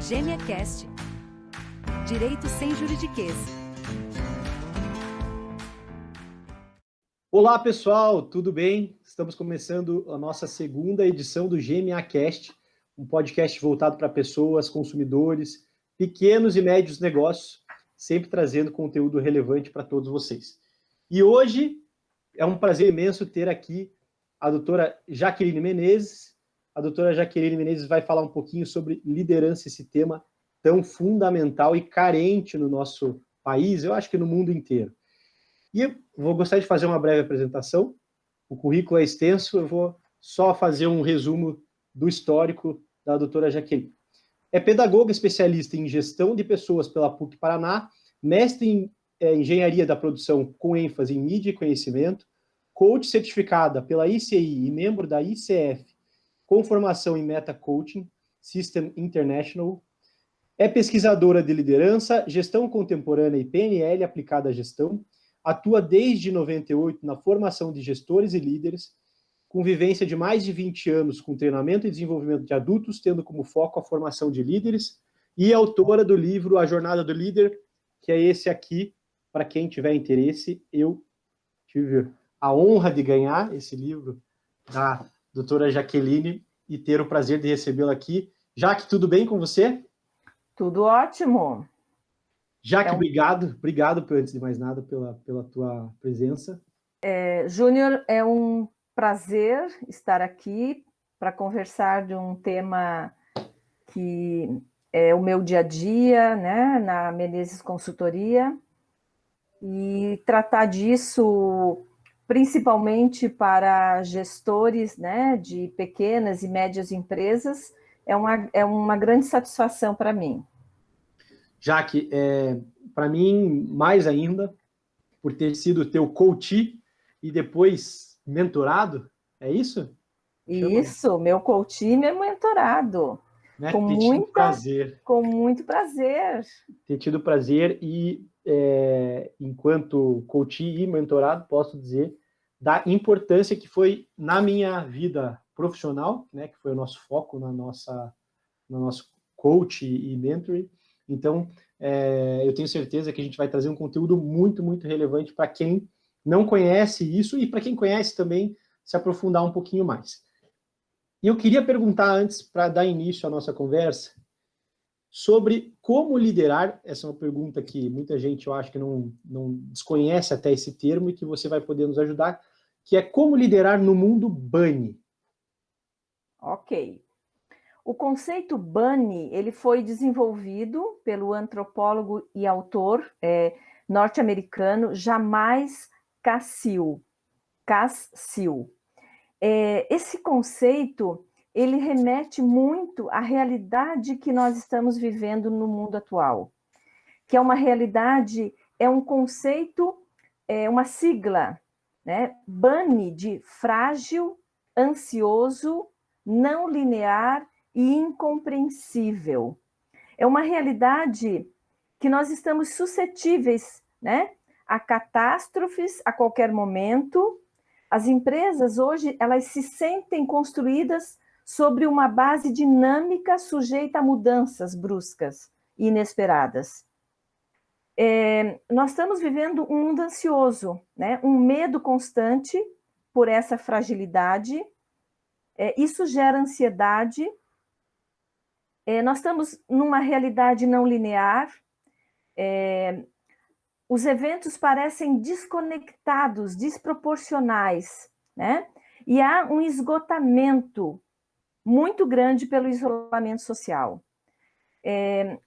GêmeaCast. Direito sem juridiquês. Olá, pessoal, tudo bem? Estamos começando a nossa segunda edição do GêmeaCast, um podcast voltado para pessoas, consumidores, pequenos e médios negócios, sempre trazendo conteúdo relevante para todos vocês. E hoje é um prazer imenso ter aqui a doutora Jaqueline Menezes. A doutora Jaqueline Menezes vai falar um pouquinho sobre liderança, esse tema tão fundamental e carente no nosso país, eu acho que no mundo inteiro. E eu gostaria de fazer uma breve apresentação. O currículo é extenso, eu vou só fazer um resumo do histórico da doutora Jaqueline. É pedagoga especialista em gestão de pessoas pela PUC Paraná, mestre em engenharia da produção com ênfase em mídia e conhecimento, coach certificada pela ICI e membro da ICF, com formação em Meta Coaching System International, é pesquisadora de liderança, gestão contemporânea e PNL aplicada à gestão, atua desde 98 na formação de gestores e líderes, com vivência de mais de 20 anos com treinamento e desenvolvimento de adultos, tendo como foco a formação de líderes, e é autora do livro A Jornada do Líder, que é esse aqui, para quem tiver interesse. Eu tive a honra de ganhar esse livro da doutora Jaqueline e ter o prazer de recebê-la aqui. Jaque, tudo bem com você? Tudo ótimo. Jaque, obrigado, antes de mais nada, pela tua presença. Júnior, é um prazer estar aqui para conversar de um tema que é o meu dia a dia, né, na Menezes Consultoria, e tratar disso principalmente para gestores, né, de pequenas e médias empresas, é uma grande satisfação para mim. Jaque, para mim, mais ainda, por ter sido teu coach e depois mentorado, é isso? Isso, meu coach e meu mentorado. Né? Com muito prazer. Ter tido prazer e, enquanto coach e mentorado, posso dizer da importância que foi na minha vida profissional, né, que foi o nosso foco no nosso coach e mentoring. Então, eu tenho certeza que a gente vai trazer um conteúdo muito, muito relevante para quem não conhece isso e para quem conhece também se aprofundar um pouquinho mais. E eu queria perguntar antes, para dar início à nossa conversa, sobre como liderar. Essa é uma pergunta que muita gente, eu acho que não desconhece até esse termo e que você vai poder nos ajudar, que é como liderar no mundo BANI. Ok. O conceito BANI, ele foi desenvolvido pelo antropólogo e autor norte-americano Jamais Cassill. Esse conceito, ele remete muito à realidade que nós estamos vivendo no mundo atual, que é uma realidade, é um conceito, uma sigla, né? BANI, de frágil, ansioso, não linear e incompreensível. É uma realidade que nós estamos suscetíveis, né, a catástrofes a qualquer momento. As empresas hoje, elas se sentem construídas sobre uma base dinâmica sujeita a mudanças bruscas e inesperadas. Nós estamos vivendo um mundo ansioso, né? Um medo constante por essa fragilidade. Isso gera ansiedade. Nós estamos numa realidade não linear. Os eventos parecem desconectados, desproporcionais, né? E há um esgotamento muito grande pelo isolamento social.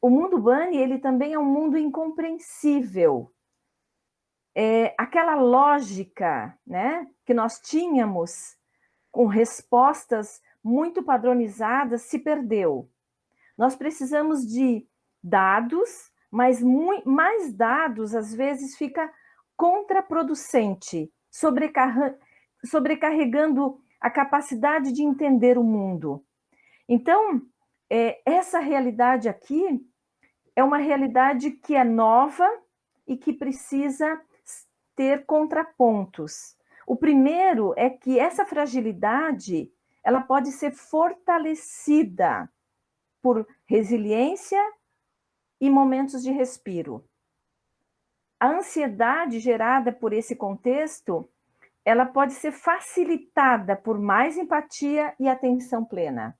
O mundo BANI, ele também é um mundo incompreensível. Aquela lógica, né, que nós tínhamos com respostas muito padronizadas se perdeu. Nós precisamos de dados, mas mais dados, às vezes, fica contraproducente, sobrecarregando a capacidade de entender o mundo. Então, essa realidade aqui é uma realidade que é nova e que precisa ter contrapontos. O primeiro é que essa fragilidade, ela pode ser fortalecida por resiliência e momentos de respiro. A ansiedade gerada por esse contexto, ela pode ser facilitada por mais empatia e atenção plena.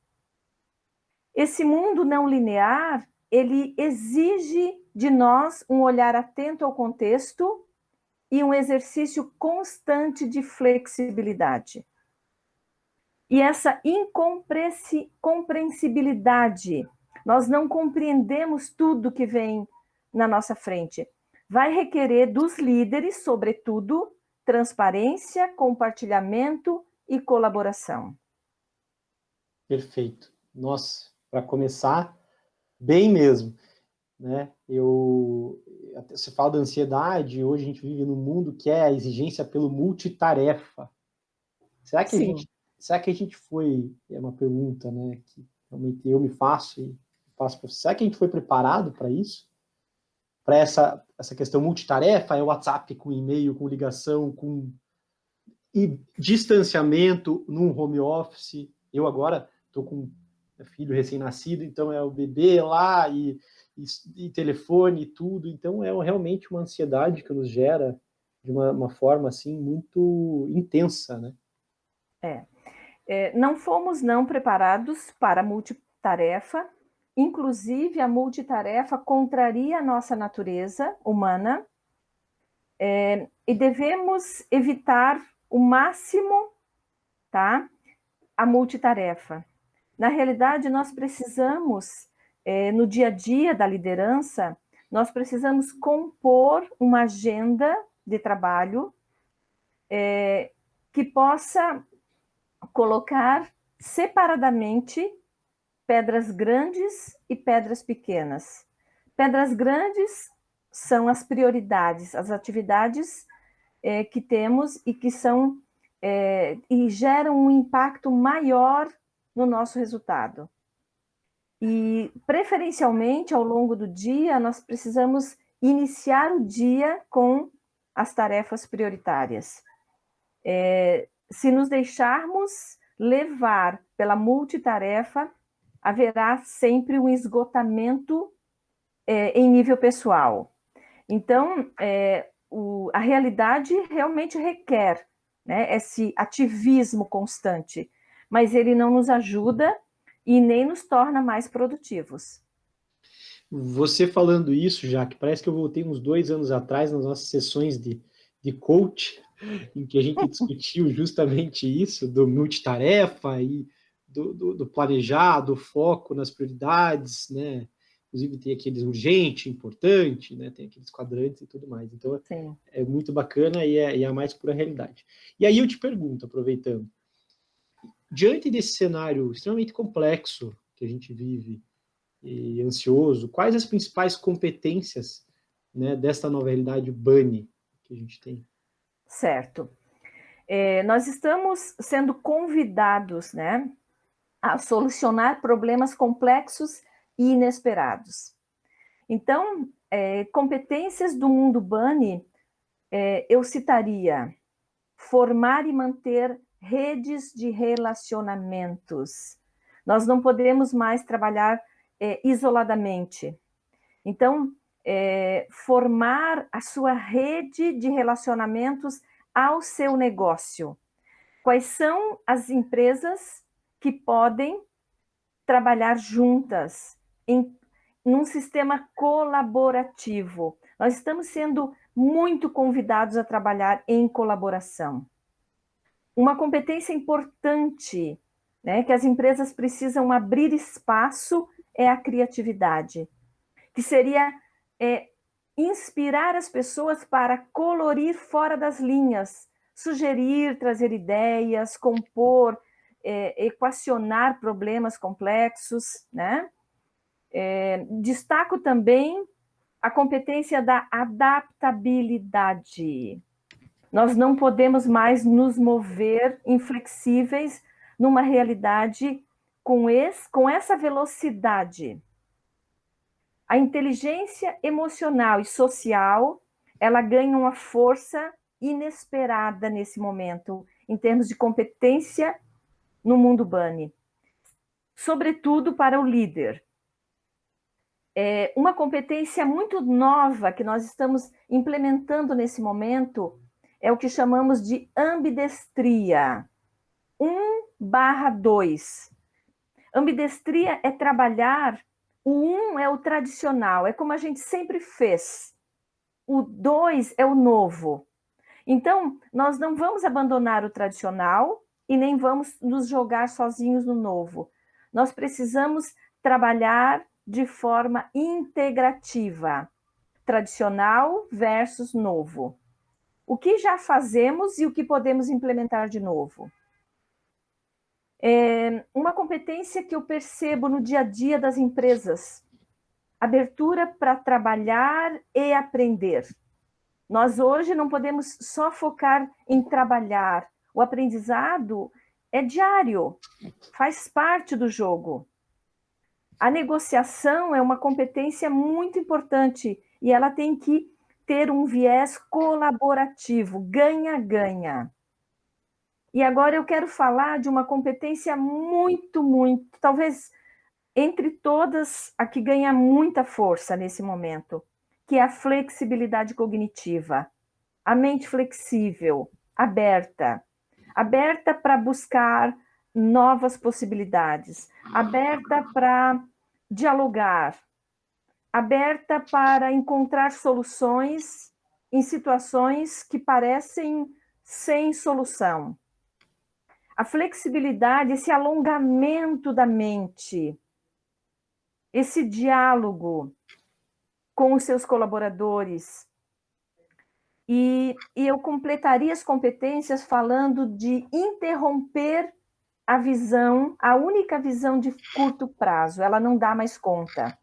Esse mundo não linear, ele exige de nós um olhar atento ao contexto e um exercício constante de flexibilidade. E essa incompreensibilidade, nós não compreendemos tudo que vem na nossa frente. Vai requerer dos líderes, sobretudo, transparência, compartilhamento e colaboração. Perfeito. Nossa, para começar, bem mesmo, né? Você fala da ansiedade, hoje a gente vive num mundo que é a exigência pelo multitarefa. Será que a gente foi, é uma pergunta, né, que realmente eu me faço e faço para você, será que a gente foi preparado para isso? Para essa questão multitarefa, é WhatsApp com e-mail, com ligação, com distanciamento num home office. Eu agora estou com filho recém-nascido, então é o bebê lá e telefone e tudo. Então é realmente uma ansiedade que nos gera de uma forma assim muito intensa, né? Não fomos não preparados para a multitarefa. Inclusive, a multitarefa contraria a nossa natureza humana, e devemos evitar o máximo, tá, a multitarefa. Na realidade, nós precisamos, no dia a dia da liderança, nós precisamos compor uma agenda de trabalho que possa colocar separadamente pedras grandes e pedras pequenas. Pedras grandes são as prioridades, as atividades que temos e que são e geram um impacto maior no nosso resultado. E, preferencialmente, ao longo do dia, nós precisamos iniciar o dia com as tarefas prioritárias. Se nos deixarmos levar pela multitarefa, haverá sempre um esgotamento em nível pessoal. Então, a realidade realmente requer, né, esse ativismo constante, mas ele não nos ajuda e nem nos torna mais produtivos. Você falando isso, Jaque, parece que eu voltei uns 2 anos atrás nas nossas sessões de coach, em que a gente discutiu justamente isso, do multitarefa e do planejar, do foco nas prioridades, né? Inclusive tem aqueles urgente, importante, né? Tem aqueles quadrantes e tudo mais. Então, Sim. É muito bacana e é a mais pura realidade. E aí eu te pergunto, aproveitando, diante desse cenário extremamente complexo que a gente vive e ansioso, quais as principais competências, né, desta nova realidade BANI que a gente tem? Certo. Nós estamos sendo convidados, né, a solucionar problemas complexos e inesperados. Então, competências do mundo BANI, eu citaria formar e manter redes de relacionamentos. Nós não podemos mais trabalhar isoladamente. Então, formar a sua rede de relacionamentos ao seu negócio. Quais são as empresas que podem trabalhar juntas num sistema colaborativo? Nós estamos sendo muito convidados a trabalhar em colaboração. Uma competência importante, né, que as empresas precisam abrir espaço é a criatividade, que seria inspirar as pessoas para colorir fora das linhas, sugerir, trazer ideias, compor, equacionar problemas complexos, né? Destaco também a competência da adaptabilidade. Nós não podemos mais nos mover inflexíveis numa realidade com essa velocidade. A inteligência emocional e social, ela ganha uma força inesperada nesse momento, em termos de competência no mundo BANI. Sobretudo para o líder. Uma competência muito nova que nós estamos implementando nesse momento é o que chamamos de ambidestria. 1/2. Ambidestria é trabalhar, o 1 é o tradicional, é como a gente sempre fez. O 2 é o novo. Então, nós não vamos abandonar o tradicional e nem vamos nos jogar sozinhos no novo. Nós precisamos trabalhar de forma integrativa, tradicional versus novo. O que já fazemos e o que podemos implementar de novo. Uma competência que eu percebo no dia a dia das empresas, abertura para trabalhar e aprender. Nós hoje não podemos só focar em trabalhar, o aprendizado é diário, faz parte do jogo. A negociação é uma competência muito importante e ela tem que ter um viés colaborativo, ganha-ganha. E agora eu quero falar de uma competência muito, talvez entre todas, a que ganha muita força nesse momento, que é a flexibilidade cognitiva. A mente flexível, aberta para buscar novas possibilidades, aberta para dialogar, aberta para encontrar soluções em situações que parecem sem solução. A flexibilidade, esse alongamento da mente, esse diálogo com os seus colaboradores. E eu completaria as competências falando de interromper a visão, a única visão de curto prazo, ela não dá mais conta.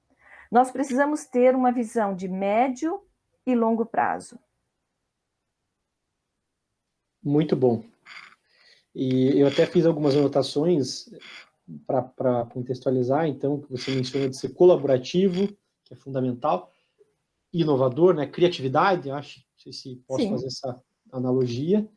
Nós precisamos ter uma visão de médio e longo prazo. Muito bom. E eu até fiz algumas anotações para contextualizar, então, que você menciona de ser colaborativo, que é fundamental, inovador, né? Criatividade, acho, não sei se posso Sim. fazer essa analogia,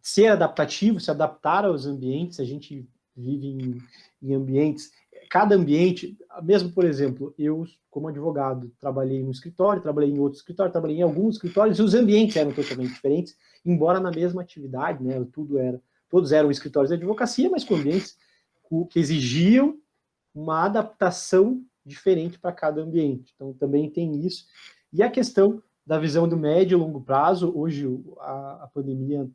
ser adaptativo, se adaptar aos ambientes, a gente vive em ambientes, cada ambiente, mesmo, por exemplo, eu, como advogado, trabalhei no escritório, trabalhei em outro escritório, trabalhei em alguns escritórios, e os ambientes eram totalmente diferentes, embora na mesma atividade, né? Todos eram escritórios de advocacia, mas com ambientes que exigiam uma adaptação diferente para cada ambiente. Então, também tem isso. E a questão da visão do médio e longo prazo, hoje a pandemia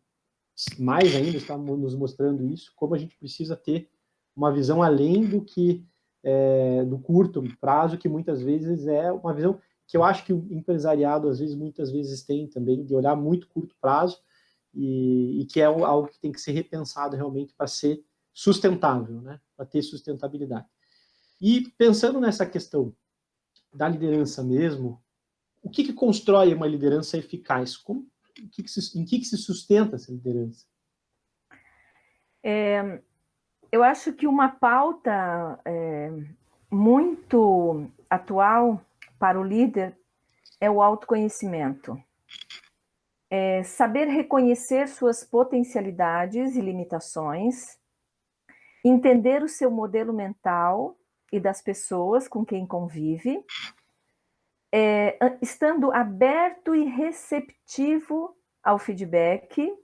mais ainda está nos mostrando isso, como a gente precisa ter uma visão além do que do curto prazo, que muitas vezes é uma visão que eu acho que o empresariado, muitas vezes tem também, de olhar muito curto prazo, e que é algo que tem que ser repensado realmente para ser sustentável, né? Para ter sustentabilidade. E pensando nessa questão da liderança mesmo, o que constrói uma liderança eficaz? Em que se sustenta essa liderança? Eu acho que uma pauta muito atual para o líder é o autoconhecimento. Saber reconhecer suas potencialidades e limitações, entender o seu modelo mental e das pessoas com quem convive, estando aberto e receptivo ao feedback,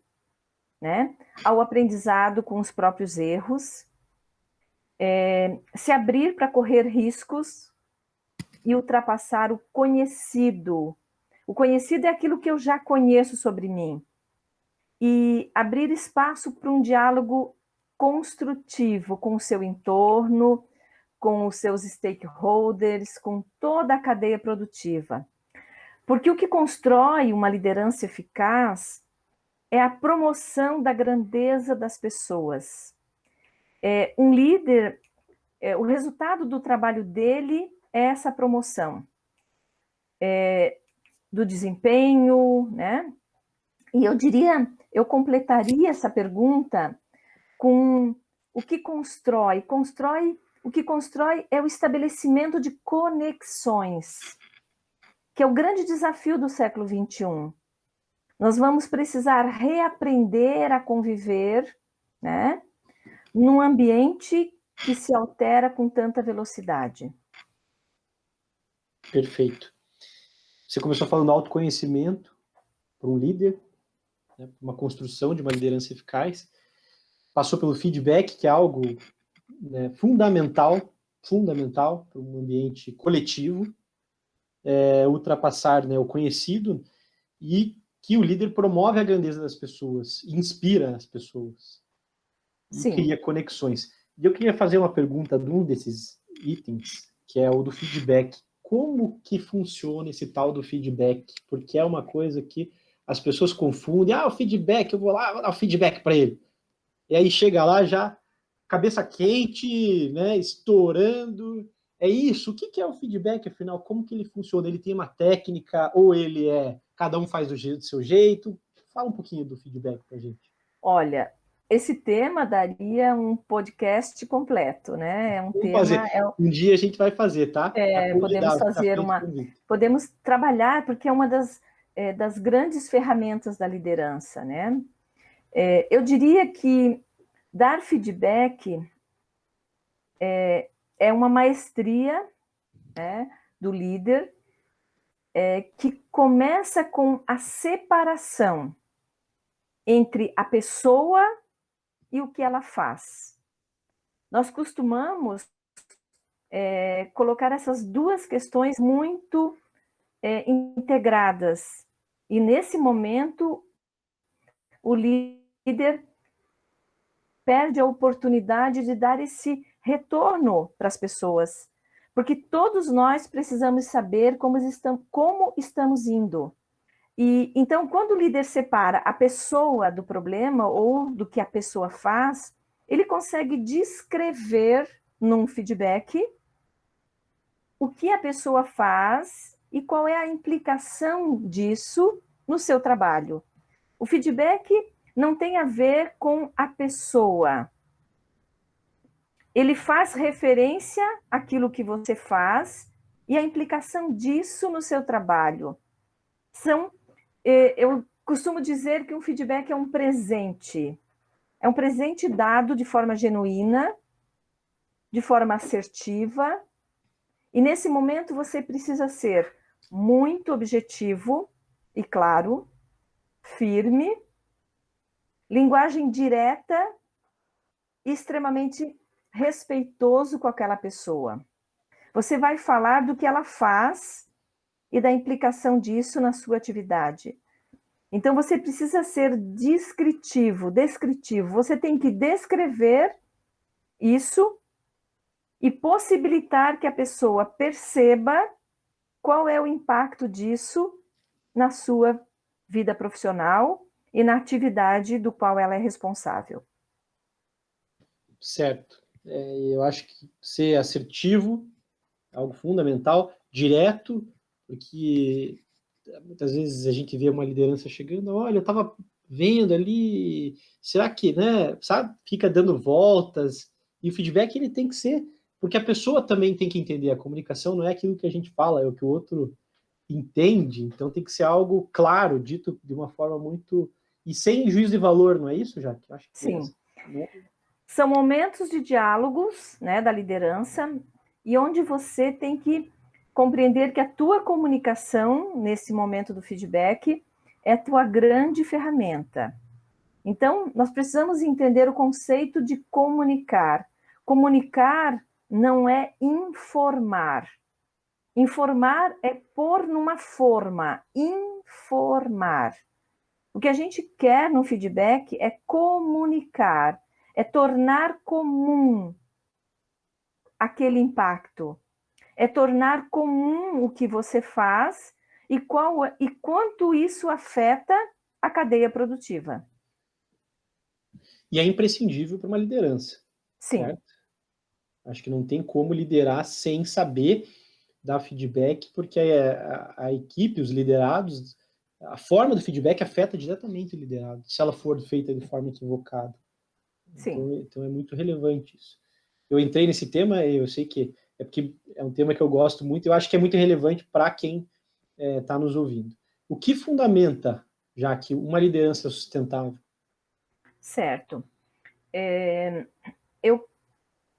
né, ao aprendizado com os próprios erros, se abrir para correr riscos e ultrapassar o conhecido. O conhecido é aquilo que eu já conheço sobre mim. E abrir espaço para um diálogo construtivo com o seu entorno, com os seus stakeholders, com toda a cadeia produtiva. Porque o que constrói uma liderança eficaz é a promoção da grandeza das pessoas. Um líder, o resultado do trabalho dele é essa promoção do desempenho, né? E eu completaria essa pergunta com o que constrói. O que constrói é o estabelecimento de conexões, que é o grande desafio do século XXI. Nós vamos precisar reaprender a conviver, né, num ambiente que se altera com tanta velocidade. Perfeito. Você começou falando autoconhecimento para um líder, né, uma construção de uma liderança eficaz. Passou pelo feedback, que é algo, né, fundamental para um ambiente coletivo, ultrapassar, né, o conhecido, e que o líder promove a grandeza das pessoas, inspira as pessoas e Sim. cria conexões. E eu queria fazer uma pergunta de um desses itens, que é o do feedback. Como que funciona esse tal do feedback? Porque é uma coisa que as pessoas confundem. O feedback, eu vou lá, vou dar o feedback para ele. E aí chega lá já, cabeça quente, né, estourando. É isso? O que é o feedback, afinal? Como que ele funciona? Ele tem uma técnica ou ele cada um faz do seu jeito? Fala um pouquinho do feedback pra gente. Olha, esse tema daria um podcast completo, né? É um Vamos tema. fazer. Um dia a gente vai fazer, tá? Tá Podemos convidado, tá fazer feito convite. podemos trabalhar, porque é uma das grandes ferramentas da liderança, né? Eu diria que dar feedback é uma maestria, né, do líder, que começa com a separação entre a pessoa e o que ela faz. Nós costumamos colocar essas duas questões muito integradas. E nesse momento, o líder perde a oportunidade de dar esse retorno para as pessoas. Porque todos nós precisamos saber como estamos indo. E então, quando o líder separa a pessoa do problema ou do que a pessoa faz, ele consegue descrever num feedback o que a pessoa faz e qual é a implicação disso no seu trabalho. O feedback não tem a ver com a pessoa. Ele faz referência àquilo que você faz e a implicação disso no seu trabalho. Eu costumo dizer que um feedback é um presente. É um presente dado de forma genuína, de forma assertiva, e nesse momento você precisa ser muito objetivo e claro, firme, linguagem direta e extremamente respeitoso com aquela pessoa. Você vai falar do que ela faz e da implicação disso na sua atividade. Então, você precisa ser descritivo. Você tem que descrever isso e possibilitar que a pessoa perceba qual é o impacto disso na sua vida profissional e na atividade do qual ela é responsável. Certo. Eu acho que ser assertivo é algo fundamental, direto, porque muitas vezes a gente vê uma liderança chegando, olha, eu estava vendo ali, será que, né, sabe, fica dando voltas, e o feedback ele tem que ser, porque a pessoa também tem que entender, a comunicação não é aquilo que a gente fala, é o que o outro entende, então tem que ser algo claro, dito de uma forma muito, e sem juízo de valor, não é isso, Jaque? Eu acho que Sim. São momentos de diálogos, né, da liderança, e onde você tem que compreender que a tua comunicação, nesse momento do feedback, é a tua grande ferramenta. Então, nós precisamos entender o conceito de comunicar. Comunicar não é informar. Informar é pôr numa forma. Informar. O que a gente quer no feedback é comunicar, é tornar comum aquele impacto, é tornar comum o que você faz e quanto isso afeta a cadeia produtiva. E é imprescindível para uma liderança. Sim. Certo? Acho que não tem como liderar sem saber dar feedback, porque a equipe, os liderados, a forma do feedback afeta diretamente o liderado, se ela for feita de forma equivocada. Então é muito relevante isso. Eu entrei nesse tema, eu sei que é porque é um tema que eu gosto muito, eu acho que é muito relevante para quem está nos ouvindo. O que fundamenta, já que uma liderança sustentável? Certo.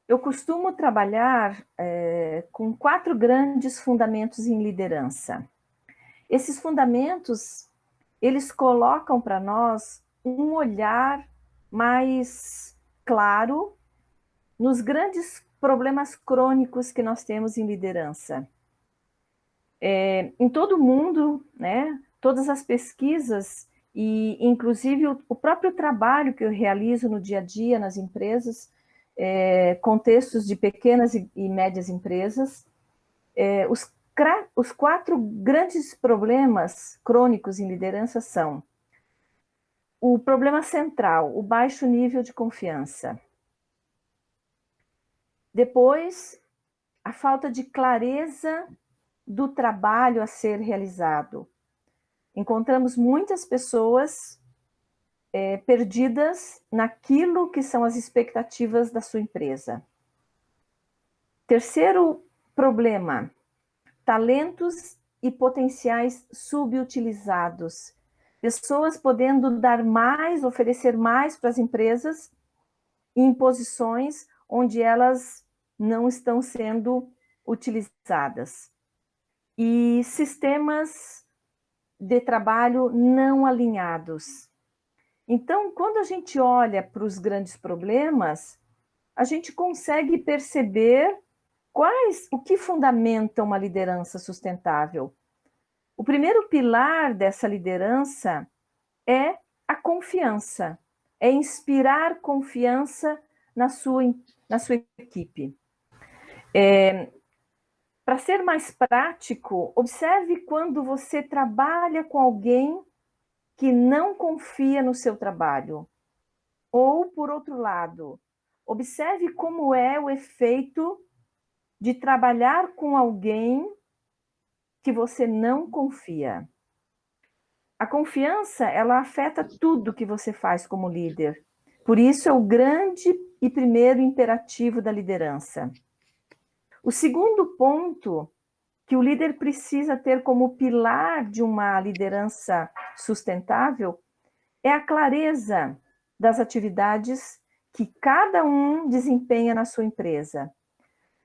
Eu costumo trabalhar com 4 grandes fundamentos em liderança. Esses fundamentos, eles colocam para nós um olhar mais claro nos grandes problemas crônicos que nós temos em liderança. Em todo o mundo, né, todas as pesquisas e, inclusive, o próprio trabalho que eu realizo no dia a dia nas empresas, contextos de pequenas e médias empresas, os 4 grandes problemas crônicos em liderança são o problema central, o baixo nível de confiança. Depois, a falta de clareza do trabalho a ser realizado. Encontramos muitas pessoas perdidas naquilo que são as expectativas da sua empresa. Terceiro problema, talentos e potenciais subutilizados. Pessoas podendo dar mais, oferecer mais para as empresas em posições onde elas não estão sendo utilizadas. E sistemas de trabalho não alinhados. Então, quando a gente olha para os grandes problemas, a gente consegue perceber o que fundamenta uma liderança sustentável. O primeiro pilar dessa liderança é a confiança, é inspirar confiança na sua equipe. Para ser mais prático, observe quando você trabalha com alguém que não confia no seu trabalho. Ou, por outro lado, observe como é o efeito de trabalhar com alguém que você não confia. A confiança, ela afeta tudo que você faz como líder. Por isso é o grande e primeiro imperativo da liderança. O segundo ponto que o líder precisa ter como pilar de uma liderança sustentável é a clareza das atividades que cada um desempenha na sua empresa.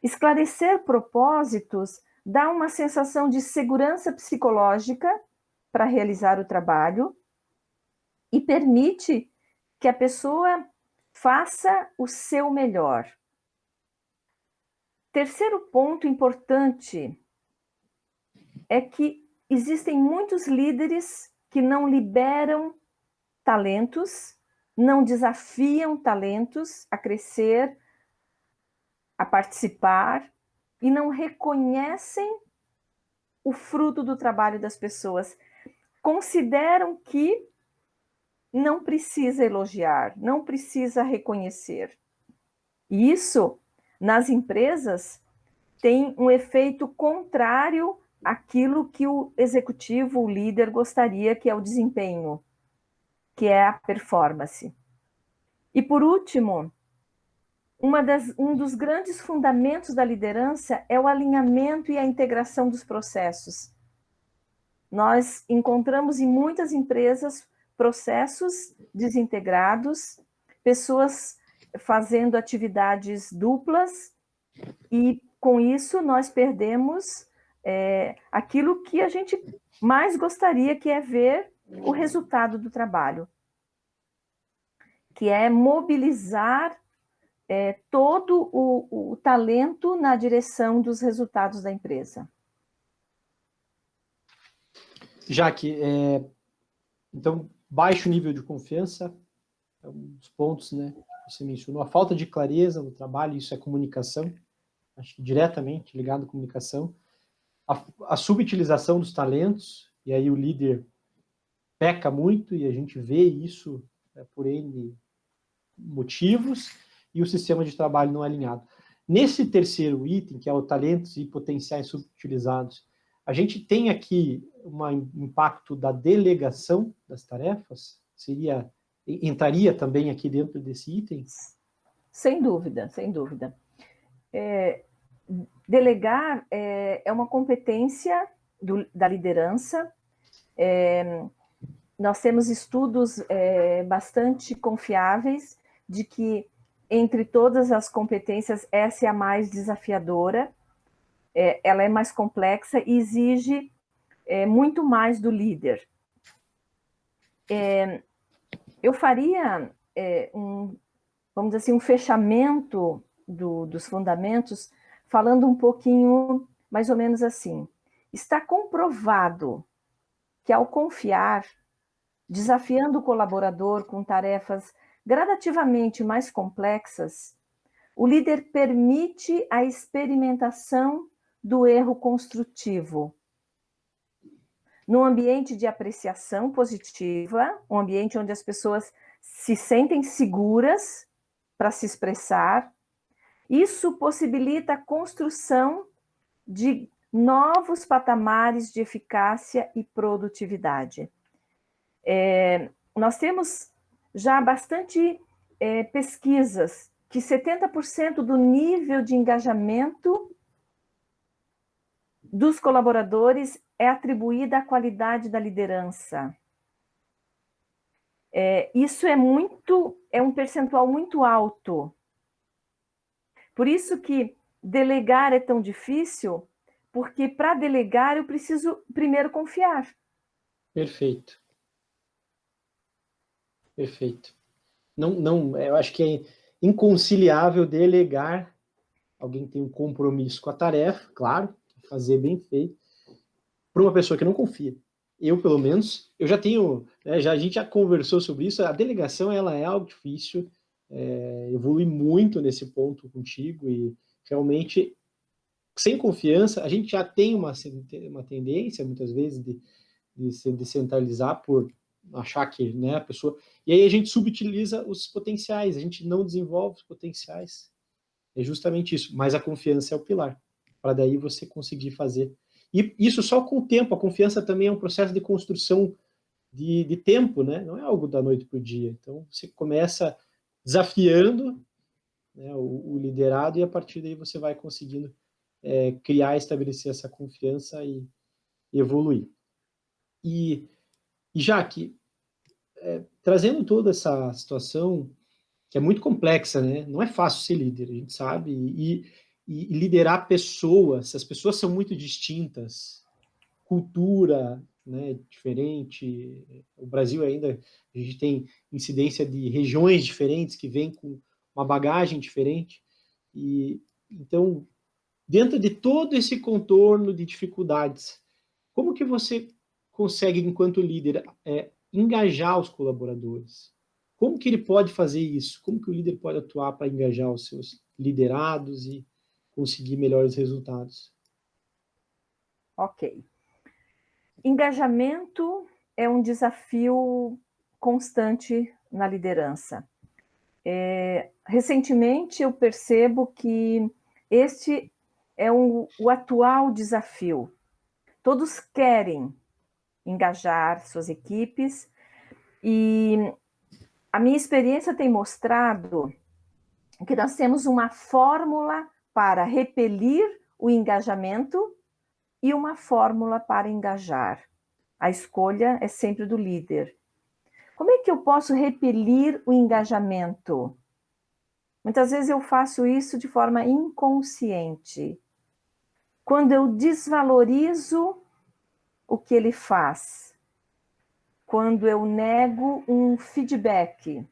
Esclarecer propósitos dá uma sensação de segurança psicológica para realizar o trabalho e permite que a pessoa faça o seu melhor. Terceiro ponto importante é que existem muitos líderes que não liberam talentos, não desafiam talentos a crescer, a participar e não reconhecem o fruto do trabalho das pessoas. Consideram que não precisa elogiar, não precisa reconhecer. E isso, nas empresas, tem um efeito contrário àquilo que o executivo, o líder, gostaria, que é o desempenho, que é a performance. E, por último, um dos grandes fundamentos da liderança é o alinhamento e a integração dos processos. Nós encontramos em muitas empresas processos desintegrados, pessoas fazendo atividades duplas, e com isso nós perdemos aquilo que a gente mais gostaria, que é ver o resultado do trabalho, que é mobilizar todo o talento na direção dos resultados da empresa. Jaque, então, baixo nível de confiança é um dos pontos, né, que você mencionou. A falta de clareza no trabalho, isso é comunicação, acho que diretamente ligado à comunicação. A subutilização dos talentos, e aí o líder peca muito, e a gente vê isso por N motivos, e o sistema de trabalho não alinhado. Nesse terceiro item, que é o talentos e potenciais subutilizados, a gente tem aqui um impacto da delegação das tarefas? Entraria também aqui dentro desse item? Sem dúvida, sem dúvida. Delegar é uma competência da liderança. Nós temos estudos bastante confiáveis de que, entre todas as competências, essa é a mais desafiadora, ela é mais complexa e exige muito mais do líder. Eu faria vamos dizer assim, um fechamento dos fundamentos, falando um pouquinho, mais ou menos assim. Está comprovado que ao confiar, desafiando o colaborador com tarefas gradativamente mais complexas, o líder permite a experimentação do erro construtivo. Num ambiente de apreciação positiva, um ambiente onde as pessoas se sentem seguras para se expressar, isso possibilita a construção de novos patamares de eficácia e produtividade. Nós temos já bastante pesquisas que 70% do nível de engajamento dos colaboradores é atribuída à qualidade da liderança. Isso é um percentual muito alto. Por isso que delegar é tão difícil, porque para delegar eu preciso primeiro confiar. Perfeito. Perfeito. Não, eu acho que é inconciliável delegar. Alguém tem um compromisso com a tarefa, claro, fazer bem feito, para uma pessoa que não confia. Eu, pelo menos, eu já tenho, né, a gente já conversou sobre isso, a delegação ela é algo difícil, evolui muito nesse ponto contigo, e realmente, sem confiança, a gente já tem uma tendência, muitas vezes, de se descentralizar por achar que, né, a pessoa... E aí a gente subutiliza os potenciais, a gente não desenvolve os potenciais. É justamente isso, mas a confiança é o pilar, para daí você conseguir fazer. E isso só com o tempo, a confiança também é um processo de construção de tempo, né? Não é algo da noite para o dia. Então, você começa desafiando, né, o liderado, e a partir daí você vai conseguindo criar, estabelecer essa confiança e evoluir. E Jaque, trazendo toda essa situação, que é muito complexa, né? Não é fácil ser líder, a gente sabe, e liderar pessoas, as pessoas são muito distintas, cultura, né, diferente, o Brasil ainda, a gente tem incidência de regiões diferentes que vêm com uma bagagem diferente, e então, dentro de todo esse contorno de dificuldades, como que você consegue, enquanto líder, engajar os colaboradores? Como que ele pode fazer isso? Como que o líder pode atuar para engajar os seus liderados e conseguir melhores resultados? Ok. Engajamento é um desafio constante na liderança. Recentemente, eu percebo que este é o atual desafio. Todos querem engajar suas equipes e a minha experiência tem mostrado que nós temos uma fórmula para repelir o engajamento e uma fórmula para engajar. A escolha é sempre do líder. Como é que eu posso repelir o engajamento? Muitas vezes eu faço isso de forma inconsciente. Quando eu desvalorizo o que ele faz, quando eu nego um feedback,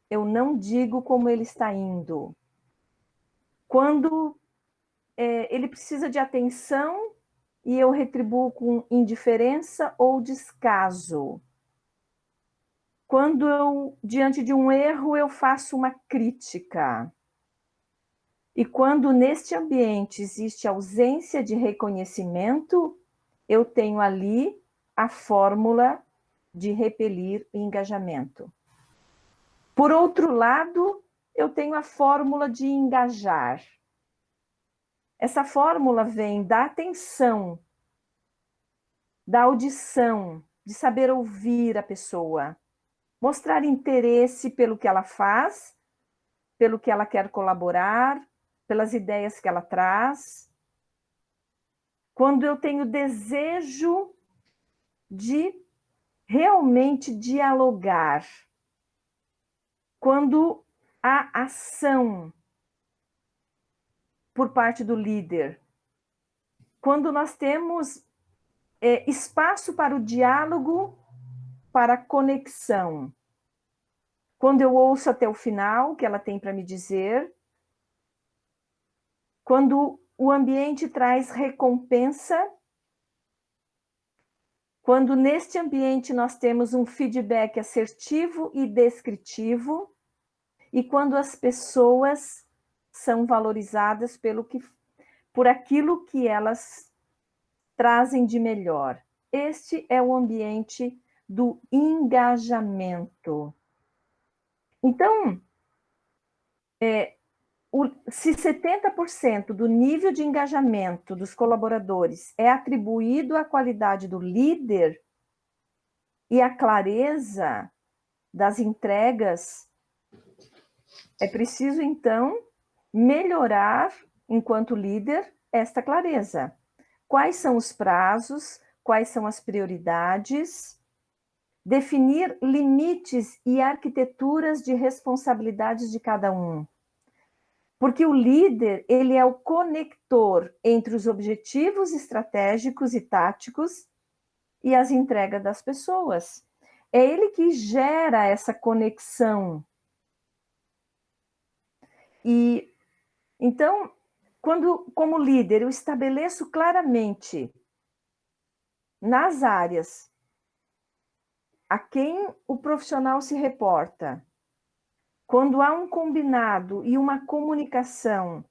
eu não digo como ele está indo. Quando ele precisa de atenção e eu retribuo com indiferença ou descaso. Quando eu, diante de um erro, eu faço uma crítica. E quando neste ambiente existe ausência de reconhecimento, eu tenho ali a fórmula de repelir o engajamento. Por outro lado, eu tenho a fórmula de engajar. Essa fórmula vem da atenção, da audição, de saber ouvir a pessoa, mostrar interesse pelo que ela faz, pelo que ela quer colaborar, pelas ideias que ela traz. Quando eu tenho desejo de realmente dialogar, quando há ação por parte do líder, quando nós temos espaço para o diálogo, para a conexão. Quando eu ouço até o final o que ela tem para me dizer, quando o ambiente traz recompensa, quando neste ambiente nós temos um feedback assertivo e descritivo, e quando as pessoas são valorizadas por aquilo que elas trazem de melhor. Este é o ambiente do engajamento. Então, se 70% do nível de engajamento dos colaboradores é atribuído à qualidade do líder e à clareza das entregas, é preciso, então, melhorar, enquanto líder, esta clareza. Quais são os prazos, quais são as prioridades, definir limites e arquiteturas de responsabilidades de cada um. Porque o líder, ele é o conector entre os objetivos estratégicos e táticos e as entregas das pessoas. É ele que gera essa conexão. E então, como líder, eu estabeleço claramente nas áreas a quem o profissional se reporta, quando há um combinado e uma comunicação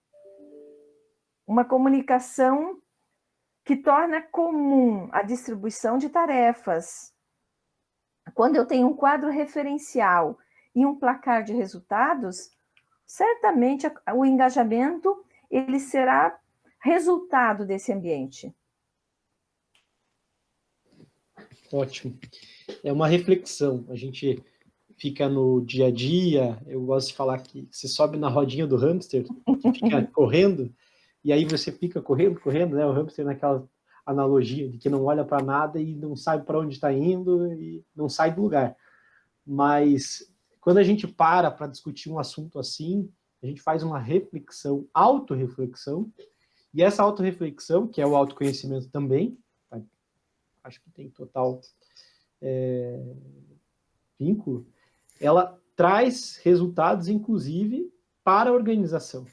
que torna comum a distribuição de tarefas, quando eu tenho um quadro referencial e um placar de resultados, certamente o engajamento ele será resultado desse ambiente. Ótimo. É uma reflexão. A gente fica no dia a dia, eu gosto de falar que você sobe na rodinha do hamster, que fica correndo, e aí você fica correndo, né? O hamster naquela analogia de que não olha para nada e não sabe para onde está indo e não sai do lugar. Mas quando a gente para discutir um assunto assim, a gente faz uma reflexão, autorreflexão, e essa autorreflexão, que é o autoconhecimento também, tá? Acho que tem total vínculo, ela traz resultados, inclusive, para a organização,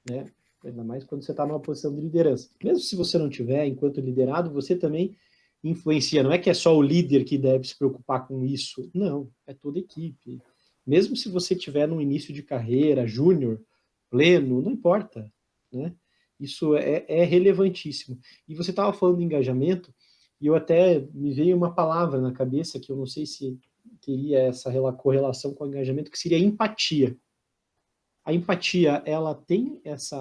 né? Ainda mais quando você está numa posição de liderança. Mesmo se você não tiver, enquanto liderado, você também influencia. Não é que é só o líder que deve se preocupar com isso. Não, é toda a equipe. Mesmo se você tiver no início de carreira, júnior, pleno, não importa, né? Isso é relevantíssimo. E você estava falando de engajamento, e eu até me veio uma palavra na cabeça que eu não sei se teria essa correlação com o engajamento, que seria empatia. A empatia, ela tem esse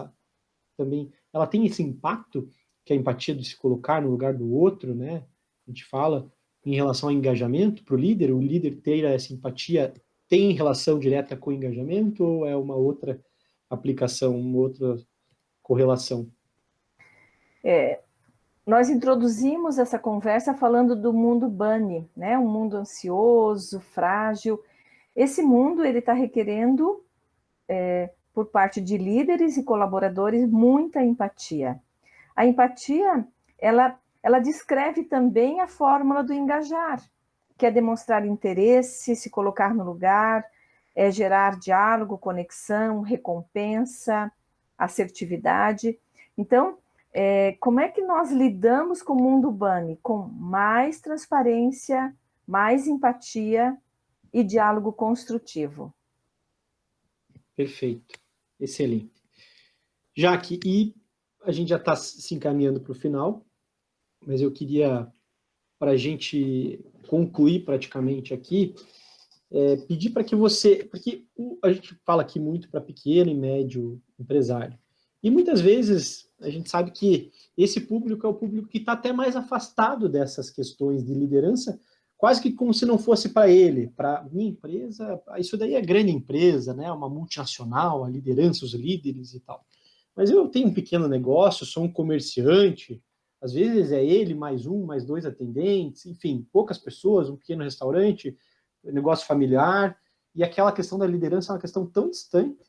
impacto, que é a empatia de se colocar no lugar do outro, né? A gente fala em relação ao engajamento para o líder ter essa empatia tem relação direta com o engajamento ou é uma outra aplicação, uma outra correlação? Nós introduzimos essa conversa falando do mundo bunny, né? Um mundo ansioso, frágil. Esse mundo ele está requerendo, por parte de líderes e colaboradores, muita empatia. A empatia, ela descreve também a fórmula do engajar, que é demonstrar interesse, se colocar no lugar, gerar diálogo, conexão, recompensa, assertividade. Então, como é que nós lidamos com o mundo bunny? Com mais transparência, mais empatia e diálogo construtivo. Perfeito. Excelente. Jaque, e a gente já está se encaminhando para o final, mas eu queria, para a gente concluir praticamente aqui, pedir para que você, porque a gente fala aqui muito para pequeno e médio empresário, e muitas vezes a gente sabe que esse público é o público que está até mais afastado dessas questões de liderança, quase que como se não fosse para ele, para minha empresa, isso daí é grande empresa, né? Uma multinacional, a liderança, os líderes e tal. Mas eu tenho um pequeno negócio, sou um comerciante, às vezes é ele, mais um, mais dois atendentes, enfim, poucas pessoas, um pequeno restaurante, negócio familiar, e aquela questão da liderança é uma questão tão distante.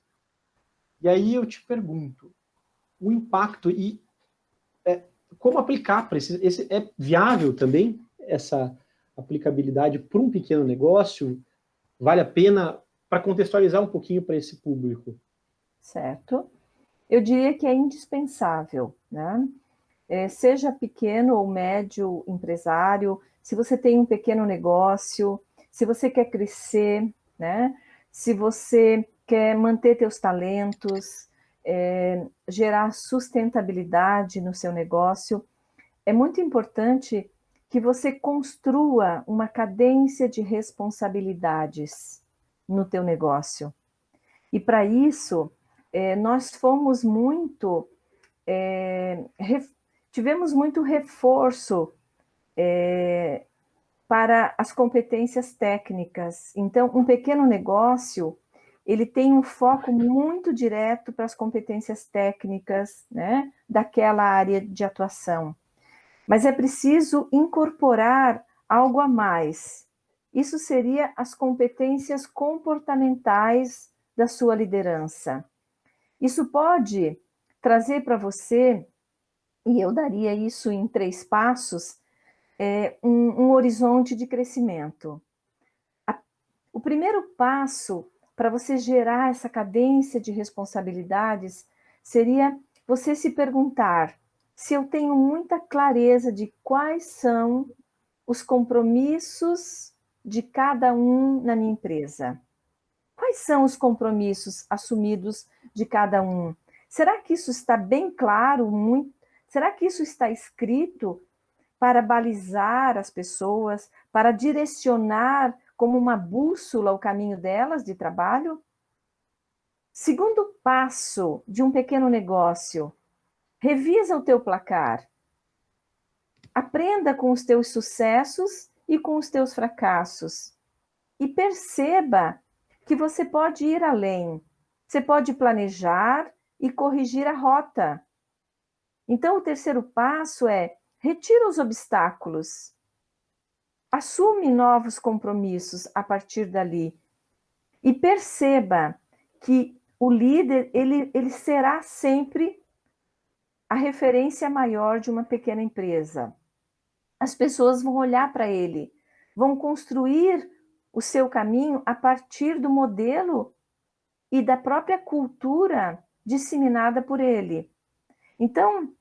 E aí eu te pergunto, o impacto, como aplicar para é viável também essa aplicabilidade para um pequeno negócio? Vale a pena para contextualizar um pouquinho para esse público? Certo. Eu diria que é indispensável, né? Seja pequeno ou médio empresário, se você tem um pequeno negócio, se você quer crescer, né? Se você quer manter teus talentos, gerar sustentabilidade no seu negócio, é muito importante que você construa uma cadência de responsabilidades no teu negócio. E para isso, nós fomos muito, tivemos muito reforço para as competências técnicas. Então, um pequeno negócio, ele tem um foco muito direto para as competências técnicas, né, daquela área de atuação. Mas é preciso incorporar algo a mais. Isso seria as competências comportamentais da sua liderança. Isso pode trazer para você, e eu daria isso em 3 passos, um horizonte de crescimento. O primeiro passo para você gerar essa cadência de responsabilidades seria você se perguntar se eu tenho muita clareza de quais são os compromissos de cada um na minha empresa. Quais são os compromissos assumidos de cada um? Será que isso está bem claro? Será que isso está escrito para balizar as pessoas, para direcionar como uma bússola o caminho delas de trabalho? Segundo passo de um pequeno negócio, revisa o teu placar. Aprenda com os teus sucessos e com os teus fracassos. E perceba que você pode ir além. Você pode planejar e corrigir a rota. Então, o terceiro passo é: retira os obstáculos. Assume novos compromissos a partir dali. E perceba que o líder, ele será sempre a referência maior de uma pequena empresa. As pessoas vão olhar para ele, vão construir o seu caminho a partir do modelo e da própria cultura disseminada por ele. Então,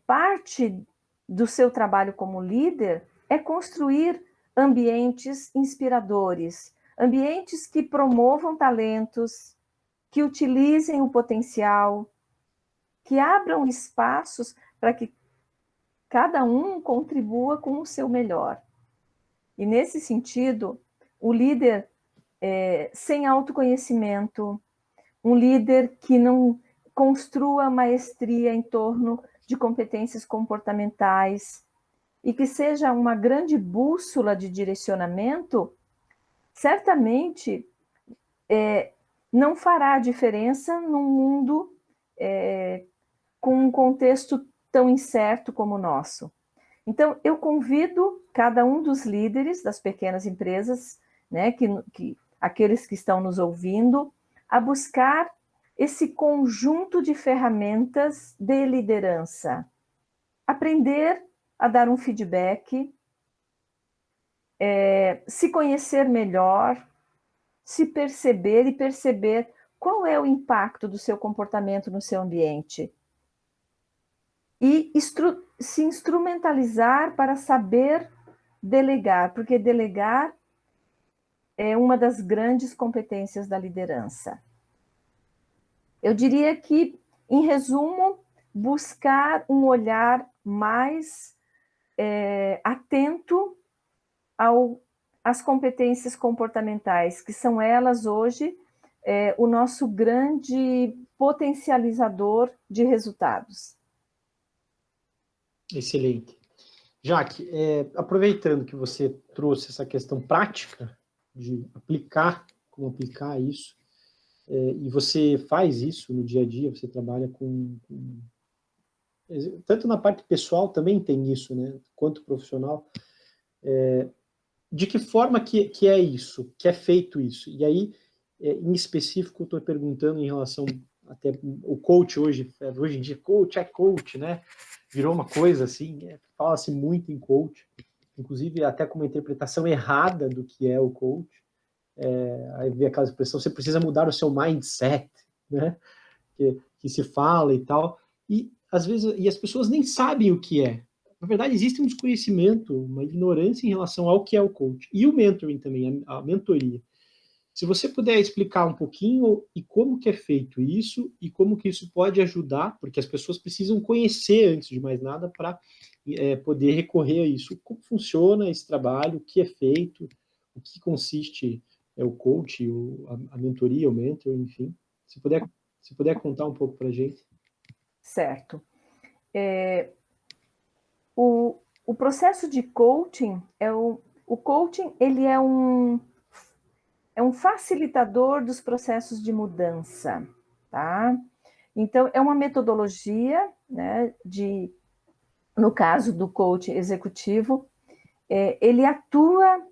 parte do seu trabalho como líder é construir ambientes inspiradores, ambientes que promovam talentos, que utilizem o potencial, que abram espaços para que cada um contribua com o seu melhor. E nesse sentido, o líder sem autoconhecimento, um líder que não construa maestria em torno de competências comportamentais e que seja uma grande bússola de direcionamento, certamente não fará diferença num mundo com um contexto tão incerto como o nosso. Então, eu convido cada um dos líderes das pequenas empresas, né, aqueles que estão nos ouvindo, a buscar esse conjunto de ferramentas de liderança. Aprender a dar um feedback, se conhecer melhor, se perceber e perceber qual é o impacto do seu comportamento no seu ambiente. E se instrumentalizar para saber delegar, porque delegar é uma das grandes competências da liderança. Eu diria que, em resumo, buscar um olhar mais atento às competências comportamentais, que são elas hoje o nosso grande potencializador de resultados. Excelente. Jaque, aproveitando que você trouxe essa questão prática de como aplicar isso, e você faz isso no dia a dia, você trabalha tanto na parte pessoal também tem isso, né, quanto profissional, de que forma que é isso, que é feito isso? E aí, em específico, eu estou perguntando em relação até o coach hoje em dia, coach é coach, né? virou uma coisa assim, fala-se muito em coach, inclusive até com uma interpretação errada do que é o coach. Aí vem aquela expressão, você precisa mudar o seu mindset, né? Que se fala e tal, e às vezes as pessoas nem sabem o que é. Na verdade, existe um desconhecimento, uma ignorância em relação ao que é o coach. E o mentoring também, a mentoria. Se você puder explicar um pouquinho e como que é feito isso e como que isso pode ajudar, porque as pessoas precisam conhecer, antes de mais nada, para poder recorrer a isso. Como funciona esse trabalho, o que é feito, o que consiste o coach, a mentoria, o mentor, enfim. Se puder contar um pouco para a gente. Certo. O processo de coaching, o coaching ele é um facilitador dos processos de mudança, tá? Então, é uma metodologia, né, no caso do coaching executivo, ele atua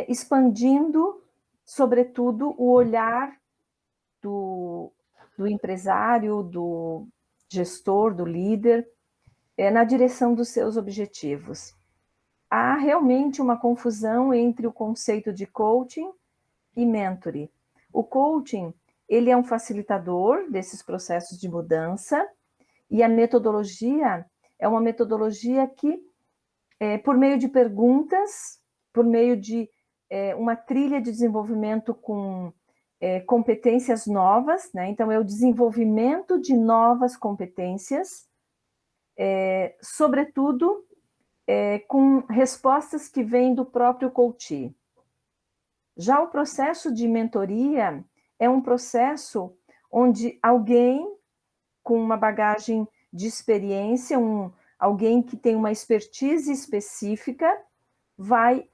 expandindo, sobretudo, o olhar do empresário, do gestor, do líder, na direção dos seus objetivos. Há realmente uma confusão entre o conceito de coaching e mentoring. O coaching, ele é um facilitador desses processos de mudança, e a metodologia é uma metodologia que, por meio de perguntas, por meio de uma trilha de desenvolvimento com competências novas, né? Então, é o desenvolvimento de novas competências, sobretudo com respostas que vêm do próprio coach. Já o processo de mentoria é um processo onde alguém com uma bagagem de experiência, alguém que tem uma expertise específica, vai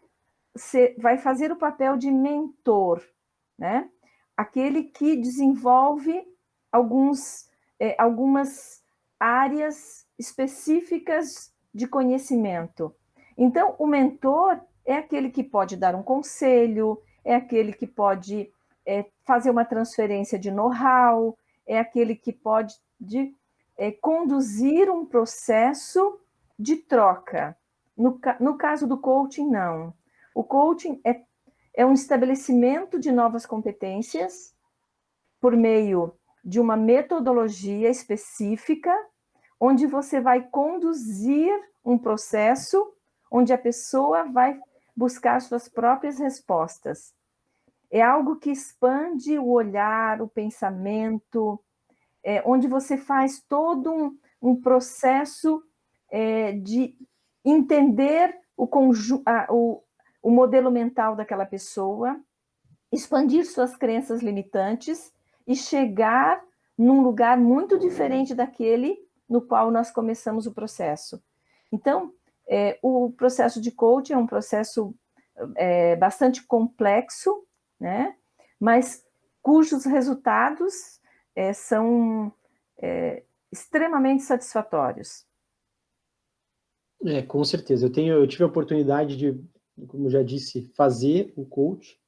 fazer o papel de mentor, né? Aquele que desenvolve algumas áreas específicas de conhecimento. Então, o mentor é aquele que pode dar um conselho, é aquele que pode fazer uma transferência de know-how, é aquele que pode conduzir um processo de troca. No caso do coaching, não. O coaching é um estabelecimento de novas competências por meio de uma metodologia específica, onde você vai conduzir um processo onde a pessoa vai buscar suas próprias respostas. É algo que expande o olhar, o pensamento, onde você faz todo um processo de entender o modelo mental daquela pessoa, expandir suas crenças limitantes e chegar num lugar muito diferente daquele no qual nós começamos o processo. Então, o processo de coaching é um processo bastante complexo, né? Mas cujos resultados são extremamente satisfatórios. Com certeza. Eu tive a oportunidade de, como já disse, fazer o coach,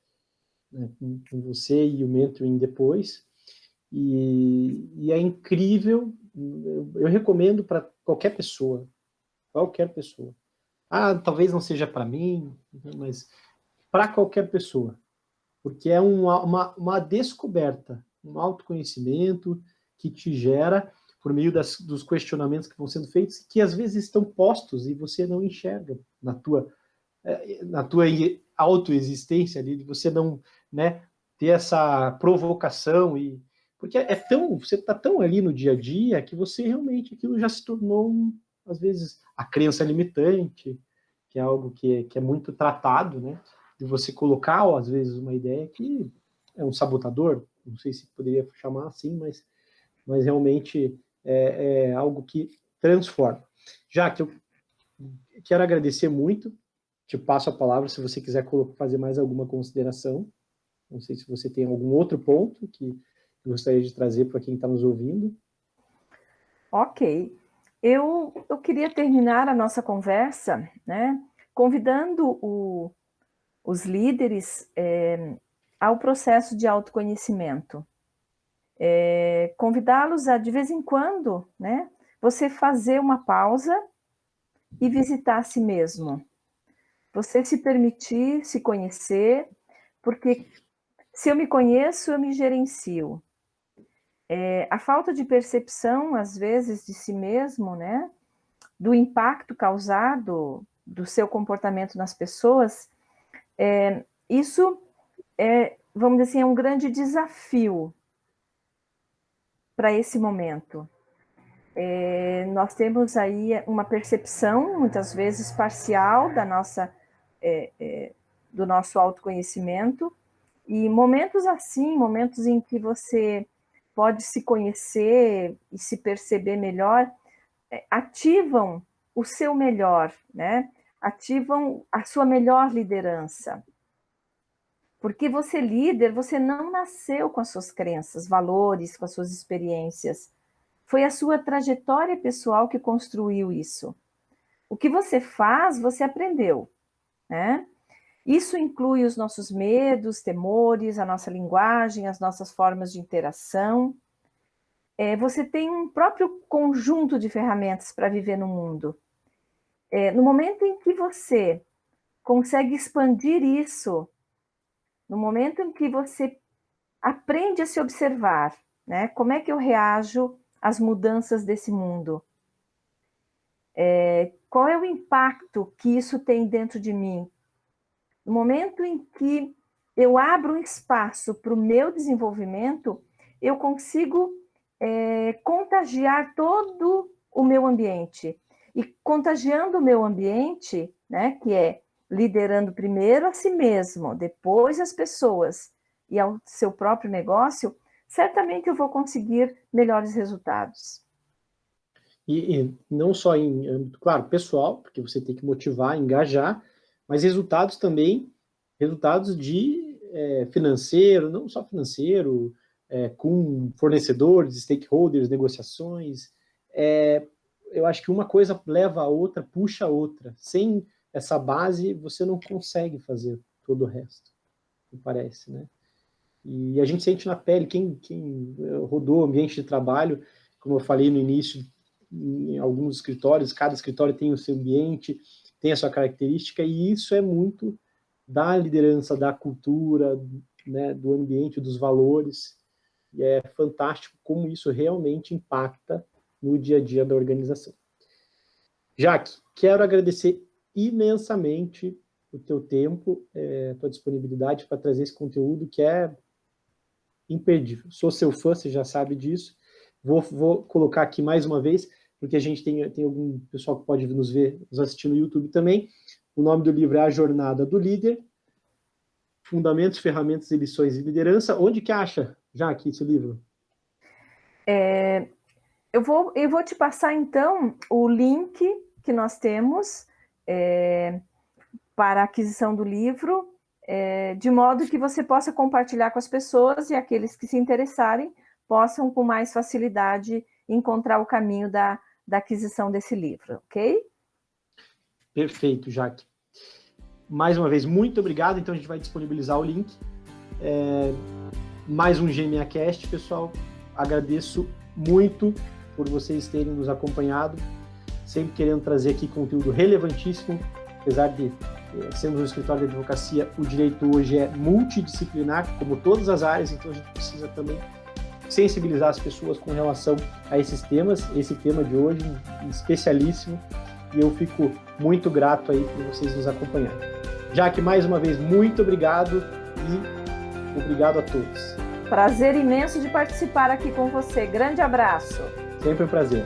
né, com você e o mentoring depois, e é incrível. Eu recomendo para qualquer pessoa. Talvez não seja para mim, mas para qualquer pessoa, porque é uma descoberta, um autoconhecimento que te gera por meio dos questionamentos que vão sendo feitos, que às vezes estão postos e você não enxerga na tua autoexistência ali, de você não, né, ter essa provocação, porque você está tão ali no dia a dia que você realmente, aquilo já se tornou, às vezes, a crença limitante, que é algo que é muito tratado, né, de você colocar, às vezes, uma ideia que é um sabotador, não sei se poderia chamar assim, mas realmente é algo que transforma. Já que eu quero agradecer muito, te passo a palavra se você quiser fazer mais alguma consideração. Não sei se você tem algum outro ponto que gostaria de trazer para quem está nos ouvindo. Ok. Eu queria terminar a nossa conversa, né, convidando os líderes ao processo de autoconhecimento. Convidá-los a, de vez em quando, né, você fazer uma pausa e visitar a si mesmo. Você se permitir se conhecer, porque se eu me conheço, eu me gerencio. A falta de percepção, às vezes, de si mesmo, né, do impacto causado do seu comportamento nas pessoas, isso vamos dizer assim, é um grande desafio para esse momento. Nós temos aí uma percepção, muitas vezes parcial, do nosso autoconhecimento, e momentos assim, momentos em que você pode se conhecer e se perceber melhor, ativam o seu melhor, né? Ativam a sua melhor liderança. Porque você líder, você não nasceu com as suas crenças, valores, com as suas experiências. Foi a sua trajetória pessoal que construiu isso. O que você faz, você aprendeu, né? Isso inclui os nossos medos, temores, a nossa linguagem, as nossas formas de interação. Você tem um próprio conjunto de ferramentas para viver no mundo. No momento em que você consegue expandir isso, no momento em que você aprende a se observar, né? Como é que eu reajo às mudanças desse mundo? Qual é o impacto que isso tem dentro de mim? No momento em que eu abro um espaço para o meu desenvolvimento, eu consigo contagiar todo o meu ambiente. E contagiando o meu ambiente, né, que é liderando primeiro a si mesmo, depois as pessoas e ao seu próprio negócio, certamente eu vou conseguir melhores resultados. E não só em âmbito, claro, pessoal, porque você tem que motivar, engajar, mas resultados também, resultados de financeiro, não só financeiro, com fornecedores, stakeholders, negociações. Eu acho que uma coisa leva a outra, puxa a outra. Sem essa base, você não consegue fazer todo o resto, me parece, né? E a gente sente na pele, quem rodou o ambiente de trabalho, como eu falei no início, em alguns escritórios, cada escritório tem o seu ambiente, tem a sua característica, e isso é muito da liderança, da cultura, né, do ambiente, dos valores, e é fantástico como isso realmente impacta no dia a dia da organização. Jaque, quero agradecer imensamente o teu tempo, a tua disponibilidade para trazer esse conteúdo que é imperdível. Sou seu fã, você já sabe disso. Vou colocar aqui mais uma vez, porque a gente tem algum pessoal que pode nos ver, nos assistir no YouTube também. O nome do livro é A Jornada do Líder, Fundamentos, Ferramentas e Lições de Liderança. Onde que acha, Jaque, esse livro? Eu vou te passar, então, o link que nós temos para a aquisição do livro, de modo que você possa compartilhar com as pessoas e aqueles que se interessarem possam, com mais facilidade, encontrar o caminho da aquisição desse livro, ok? Perfeito, Jaque. Mais uma vez, muito obrigado. Então, a gente vai disponibilizar o link. Mais um GMAcast, pessoal. Agradeço muito por vocês terem nos acompanhado, sempre querendo trazer aqui conteúdo relevantíssimo, apesar de sermos um escritório de advocacia, o direito hoje é multidisciplinar, como todas as áreas, então a gente precisa também sensibilizar as pessoas com relação a esses temas, esse tema de hoje, especialíssimo, e eu fico muito grato aí por vocês nos acompanharem. Jaque, mais uma vez, muito obrigado e obrigado a todos. Prazer imenso de participar aqui com você. Grande abraço. Sempre um prazer.